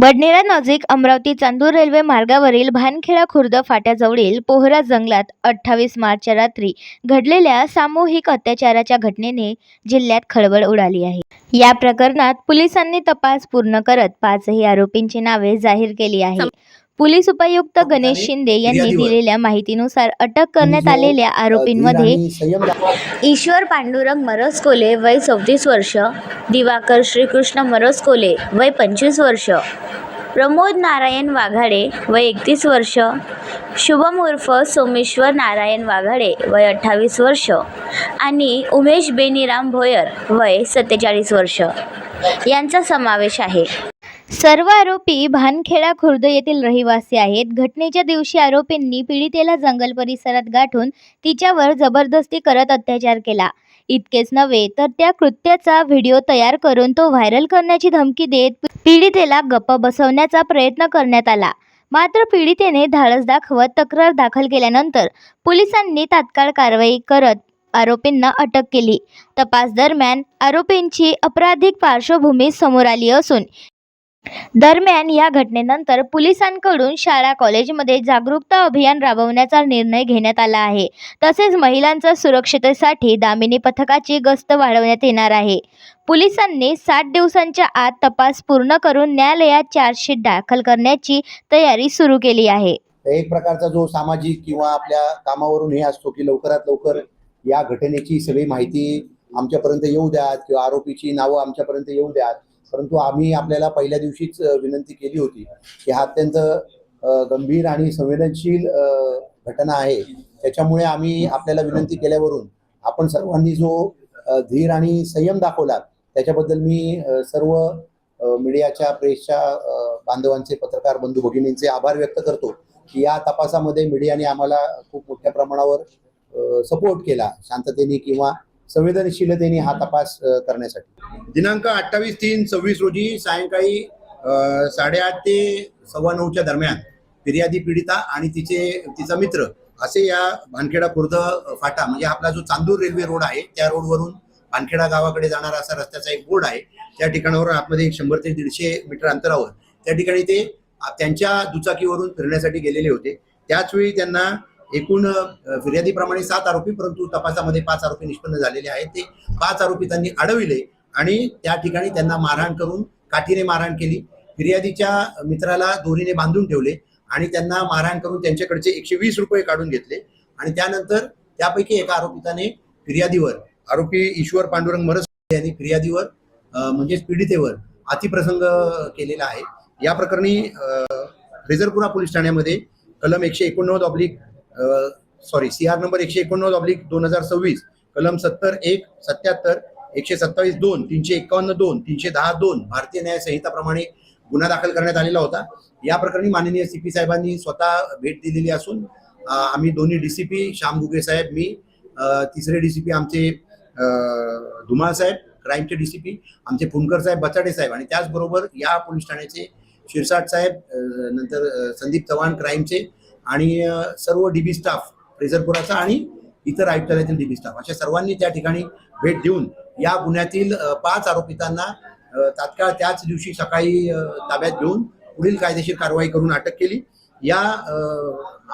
बडनेरा नजीक अमरावती चांदूर रेल्वे मार्गावरील भानखेडा खुर्द फाट्याजवळील पोहरा जंगलात 28 मार्चच्या रात्री घडलेल्या सामूहिक अत्याचाराच्या घटनेने जिल्ह्यात खळबळ उडाली आहे। या प्रकरणात पोलिसांनी तपास पूर्ण करत 5ही आरोपींची नावे जाहीर केली आहे। पोलीस उपायुक्त गणेश शिंदे यांनी दिलेल्या माहितीनुसार अटक करण्यात आलेल्या आरोपींमध्ये ईश्वर पांडुरंग मरसकोले वय 34 वर्ष, दिवाकर श्रीकृष्ण मरसकोले वय 25 वर्ष, प्रमोद नारायण वाघाडे वय 31 वर्ष, शुभम उर्फ सोमेश्वर नारायण वाघाडे वय 28 वर्ष आणि उमेश बेनीराम भोयर वय 47 वर्ष यांचा समावेश आहे। सर्व आरोपी भानखेडा खुर्द येथील रहिवासी आहेत। घटनेच्या दिवशी आरोपींनी पीडितेला जंगल परिसरात गाठून तिच्यावर जबरदस्ती करत अत्याचार केला। इतकेच नव्हे तर त्या कृत्याचा व्हिडिओ तयार करून तो व्हायरल करण्याची धमकी देत पीडितेला गप्प बसवण्याचा प्रयत्न करण्यात आला। मात्र पीडितेने धाडस दाखवत तक्रार दाखल केल्यानंतर पोलिसांनी तात्काळ कारवाई करत आरोपींना अटक केली। तपास दरम्यान आरोपींची आपराधिक पार्श्वभूमी समोर आली असून दरम्यान या घटनेनंतर पोलिसांकडून शाळा कॉलेजमध्ये जागरूकता अभियान राबवण्याचा निर्णय घेण्यात आला आहे। तसेच महिलांच्या सुरक्षिततेसाठी दामिनी पथकाची गस्त वाढवण्यात येणार आहे। पोलिसांनी 60 दिवसांच्या आत तपास पूर्ण करून न्यायालयात चार्जशीट दाखल करण्याची तयारी सुरू केली आहे। एक प्रकारचा जो सामाजिक किंवा आपल्या कामावरून हे असतो की लवकरात लवकर या घटनेची सगळी माहिती आमच्यापर्यंत येऊ द्यात किंवा आरोपीची नावं आमच्यापर्यंत येऊ द्यात। परंतु आम्ही आपल्याला पहिल्या दिवशीच विनंती केली होती की हा अत्यंत गंभीर आणि संवेदनशील घटना आहे। त्याच्यामुळे आम्ही आपल्याला विनंती केल्यावरून आपण सर्वांनी जो धीर आणि संयम दाखवला त्याच्याबद्दल मी सर्व मीडियाच्या प्रेसच्या बांधवांचे, पत्रकार बंधू भगिनींचे आभार व्यक्त करतो की या तपासामध्ये मीडियाने आम्हाला खूप मोठ्या प्रमाणावर सपोर्ट केला, शांततेने किंवा संवेदनशीलतेने हा तपास करण्यासाठी। दिनांक 28/3/26 रोजी सायंकाळी 8:30 ते 9:15च्या दरम्यान फिर्यादी पीडिता आणि तिचा मित्र असे या भानखेडा खुर्द फाटा म्हणजे आपला जो चांदूर रेल्वे रोड आहे त्या रोडवरून भानखेडा गावाकडे जाणारा असा रस्त्याचा एक बोर्ड आहे। त्या ठिकाणावर आतमध्ये 100 ते 150 मीटर अंतरावर त्या ठिकाणी ते त्यांच्या दुचाकीवरून फिरण्यासाठी गेलेले होते। त्याचवेळी त्यांना एकूण फिर्यादीप्रमाणे 7 आरोपी, परंतु तपासामध्ये 5 आरोपी निष्पन्न झालेले आहेत। ते 5 आरोपी त्यांनी अडविले आणि त्या ठिकाणी त्यांना मारहाण करून काठीने मारहाण केली। फिर्यादीच्या मित्राला दोरीने बांधून ठेवले आणि त्यांना मारहाण करून त्यांच्याकडचे 120 रुपये काढून घेतले आणि त्यानंतर त्यापैकी एका आरोपिताने फिर्यादीवर, आरोपी ईश्वर पांडुरंग मरसकोले यांनी फिर्यादीवर म्हणजेच पीडितेवर अतिप्रसंग केलेला आहे। या प्रकरणी रेजरपुरा पोलीस ठाण्यामध्ये कलम 189 CR नंबर 189/2026, कलम 70(1), 77, 127(2), 351(2), 310(2) भारतीय न्याय संहिताप्रमाणे गुन्हा दाखल करण्यात आलेला होता। या प्रकरणी माननीय CP साहेबांनी स्वतः भेट दिलेली असून आम्ही दोन्ही DCP श्याम गुगे साहेब, मी, तिसरे DCP आमचे धुमाळ साहेब, क्राईमचे DCP आमचे फुंकर साहेब, बचाडे साहेब आणि त्याचबरोबर या पोलीस ठाण्याचे शिरसाट साहेब, नंतर संदीप चव्हाण क्राईमचे आणि सर्व DB स्टाफ रेजरपुराचा आणि इतर आयुक्तालयातील DB स्टाफ अशा सर्वांनी त्या ठिकाणी भेट देऊन या गुन्ह्यातील 5 आरोपितांना तात्काळ त्याच दिवशी सकाळी ताब्यात घेऊन पुढील कायदेशीर कारवाई करून अटक केली। या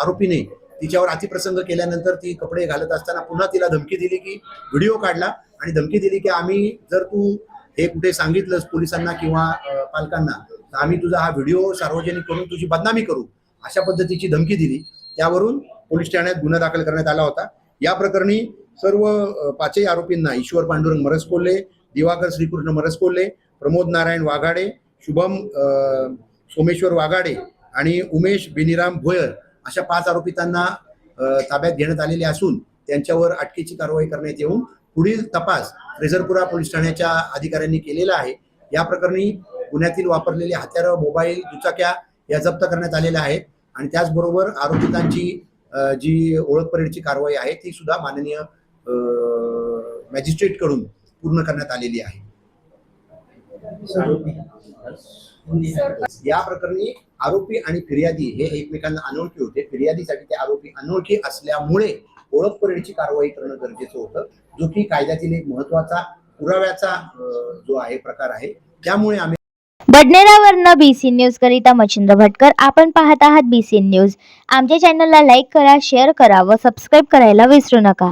आरोपीने तिच्यावर अतिप्रसंग केल्यानंतर ती कपडे घालत असताना पुन्हा तिला धमकी दिली की व्हिडिओ काढला आणि धमकी दिली की आम्ही जर तू हे कुठे सांगितलंस पोलिसांना किंवा पालकांना तर आम्ही तुझा हा व्हिडिओ सार्वजनिक करून तुझी बदनामी करू, अशा पद्धतीची धमकी दिली। त्यावरून पोलीस ठाण्यात गुन्हा दाखल करण्यात आला होता। या प्रकरणी सर्व 5ही आरोपींना ईश्वर पांडुरंग मरसकोले, दिवाकर श्रीकृष्ण मरसकोले, प्रमोद नारायण वाघाडे, शुभम सोमेश्वर वाघाडे आणि उमेश बेनीराम भोयर अशा 5 आरोपितांना ताब्यात घेण्यात आलेले असून त्यांच्यावर अटकेची कारवाई करण्यात येऊन पुढील तपास रेजरपुरा पोलीस ठाण्याच्या अधिकाऱ्यांनी केलेला आहे। या प्रकरणी गुन्ह्यातील वापरलेले हत्यारं, मोबाईल, दुचाक्या या जप्त करण्यात आलेल्या आहेत आणि त्याचबरोबर आरोपितांची जी ओळख परेडची कारवाई आहे ती सुद्धा माननीय मॅजिस्ट्रेट कडून पूर्ण करण्यात आलेली आहे। या प्रकरणी आरोपी आणि फिर्यादी हे एकमेकांना अनोळखी होते। फिर्यादीसाठी ते आरोपी अनोळखी असल्यामुळे ओळख परेडची कारवाई करणं गरजेचं होतं, जो की कायद्यातील एक महत्वाचा पुराव्याचा जो आहे प्रकार आहे। त्यामुळे आम्ही बडनेरावरनं BC न्यूज करिता मच्छिंद्र भटकर. आपण पाहत आहात BC न्यूज. आमच्या चॅनलला लाईक करा, शेअर करा व सबस्क्राईब करायला विसरू नका.